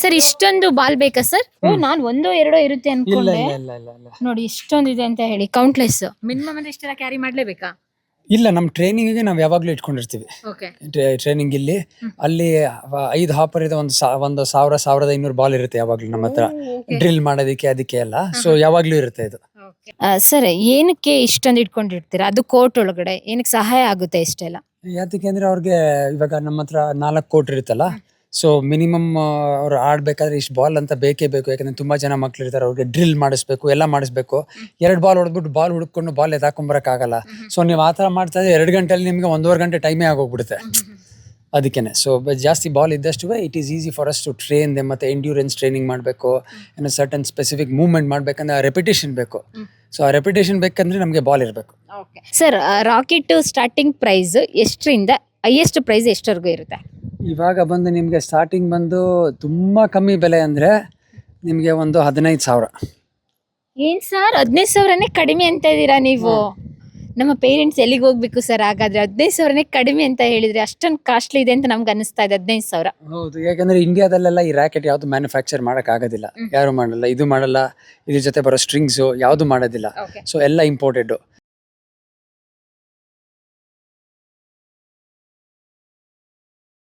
Sir ಇಷ್ಟೊಂದು ball ಬೇಕಾ sir? ಓ ನಾನು ಒಂದೋ ಎರಡೋ ಇರುತ್ತೆ ಇಲ್ಲ ಅನ್ಕೊಂಡೆ. ಇಲ್ಲ ಇಲ್ಲ ಇಲ್ಲ ಇಲ್ಲ ನೋಡಿ ಇಷ್ಟೊಂದಿದೆ ಅಂತ ಹೇಳಿ ಕೌಂಟ್ಲೆಸ್. ಮಿನಿಮಮ್ ಅಂದ್ರೆ ಇಷ್ಟೆಲ್ಲ ಕ್ಯಾರಿ ಮಾಡ್ಲೇಬೇಕಾ? ಇಲ್ಲ ನಮ್ಮ ಟ್ರೈನಿಂಗಿಗೆ ನಾವು ಯಾವಾಗಲೂ ಇಟ್ಕೊಂಡಿರ್ತೀವಿ. ಓಕೆ. ಟ್ರೈನಿಂಗ್ ಇಲ್ಲಿ ಅಲ್ಲಿ 5 ಹಾಪರ್ ಇದೆ, ಒಂದು 1000-1500 ಬಾಲ್ ಇರುತ್ತೆ ಯಾವಾಗಲೂ ನಮ್ಮ ಹತ್ರ ಡ್ರಿಲ್ ಮಾಡೋದಕ್ಕೆ ಅದಕ್ಕೆ ಎಲ್ಲ. ಸೊ ಯಾವಾಗಲೂ ಇರುತ್ತೆ ಇದು. ಸರ್ ಏನಕ್ಕೆ ಇಷ್ಟೊಂದು ಇಟ್ಕೊಂಡಿರ್ತೀರಾ? ಅದು ಕೋರ್ಟ್ ಒಳಗಡೆ ಏನಕ್ಕೆ ಸಹಾಯ ಆಗುತ್ತೆ ಇಷ್ಟೆಲ್ಲ? ಯಾತಕ್ಕೆ ಅಂದ್ರೆ ಅವ್ರಿಗೆ ಇವಾಗ ನಮ್ಮ ಹತ್ರ 4 ಕೋಟಿ ಇರುತ್ತಲ್ಲ, ಸೊ ಮಿನಿಮಮ್ ಅವ್ರು ಆಡ್ಬೇಕಾದ್ರೆ ಇಷ್ಟು ಬಾಲ್ ಅಂತ ಬೇಕೇ ಬೇಕು. ಯಾಕಂದ್ರೆ ತುಂಬಾ ಜನ ಮಕ್ಳು ಇರ್ತಾರೆ, ಅವ್ರಿಗೆ ಡ್ರಿಲ್ ಮಾಡಿಸ್ಬೇಕು, ಎಲ್ಲ ಮಾಡಿಸ್ಬೇಕು. 2 ಬಾಲ್ ಹೊಡೆದ್ಬಿಟ್ಟು ಬಾಲ್ ಹುಡ್ಕೊಂಡು ಬಾಲ್ ಎತ್ತಾಕೊಂಬರಕ್ಕಾಗಲ್ಲ. ಸೊ ನೀವು ಆ ಥರ ಮಾಡ್ತಾ ಇದ್ರೆ 2 ಗಂಟೆಯಲ್ಲಿ ನಿಮಗೆ 1.5 ಗಂಟೆ ಟೈಮೇ ಆಗೋಗ್ಬಿಡುತ್ತೆ. ಅದಕ್ಕೇನೆ ಸೊ ಜಾಸ್ತಿ ಬಾಲ್ ಇದ್ದಷ್ಟು it is easy for us to train them. ಮತ್ತೆ ಎಂಡ್ಯೂರೆನ್ಸ್ ಟ್ರೈನಿಂಗ್ ಮಾಡಬೇಕು, ಏನೋ ಸರ್ಟನ್ ಸ್ಪೆಸಿಫಿಕ್ ಮೂವ್ಮೆಂಟ್ ಮಾಡ್ಬೇಕಂದ್ರೆ ಆ ರೆಪಿಟೇಷನ್ ಬೇಕು. ಸೊ ಆ ರೆಪಿಟೇಷನ್ ಬೇಕಂದ್ರೆ ನಮಗೆ ಬಾಲ್ ಇರಬೇಕು. ಸರ್ ರಾಕೆಟ್ ಸ್ಟಾರ್ಟಿಂಗ್ ಪ್ರೈಸ್ ಎಷ್ಟರಿಂದ ಹೈಯೆಸ್ಟ್ ಪ್ರೈಸ್ ಎಷ್ಟವರೆಗೂ ಇರುತ್ತೆ? ಇವಾಗ ಬಂದು ನಿಮಗೆ ಸ್ಟಾರ್ಟಿಂಗ್ ಬಂದು ತುಂಬಾ ಕಮ್ಮಿ ಬೆಲೆ ಅಂದ್ರೆ ನಿಮಗೆ ಒಂದು 15,000. ಏನ್ ಸರ್ 15,000ನೇ ಕಡಿಮೆ ಅಂತ ಇದ್ದೀರಾ ನೀವು? ನಮ್ಮ ಪೇರೆಂಟ್ಸ್ ಎಲ್ಲಿಗೆ ಹೋಗ್ಬೇಕು ಸರ್ ಹಾಗಾದ್ರೆ? 15,000ನೇ ಕಡಿಮೆ ಅಂತ ಹೇಳಿದ್ರೆ ಅಷ್ಟೊಂದು ಕಾಸ್ಟ್ಲಿ ಇದೆ ಅಂತ ನಮ್ಗೆ ಅನಿಸ್ತಾ ಇದೆ 15,000. ಹೌದು, ಯಾಕಂದ್ರೆ ಇಂಡಿಯಾದಲ್ಲೆಲ್ಲ ಈ ರಾಕೆಟ್ ಯಾವ್ದು ಮ್ಯಾನುಫ್ಯಾಕ್ಚರ್ ಮಾಡಕ್ ಆಗೋದಿಲ್ಲ, ಯಾರು ಮಾಡಲ್ಲ, ಇದು ಮಾಡಲ್ಲ, ಇದ್ರ ಜೊತೆ ಬರೋ ಸ್ಟ್ರಿಂಗ್ಸ್ ಯಾವ್ದು ಮಾಡೋದಿಲ್ಲ. ಸೊ ಎಲ್ಲ ಇಂಪೋರ್ಟೆಡ್.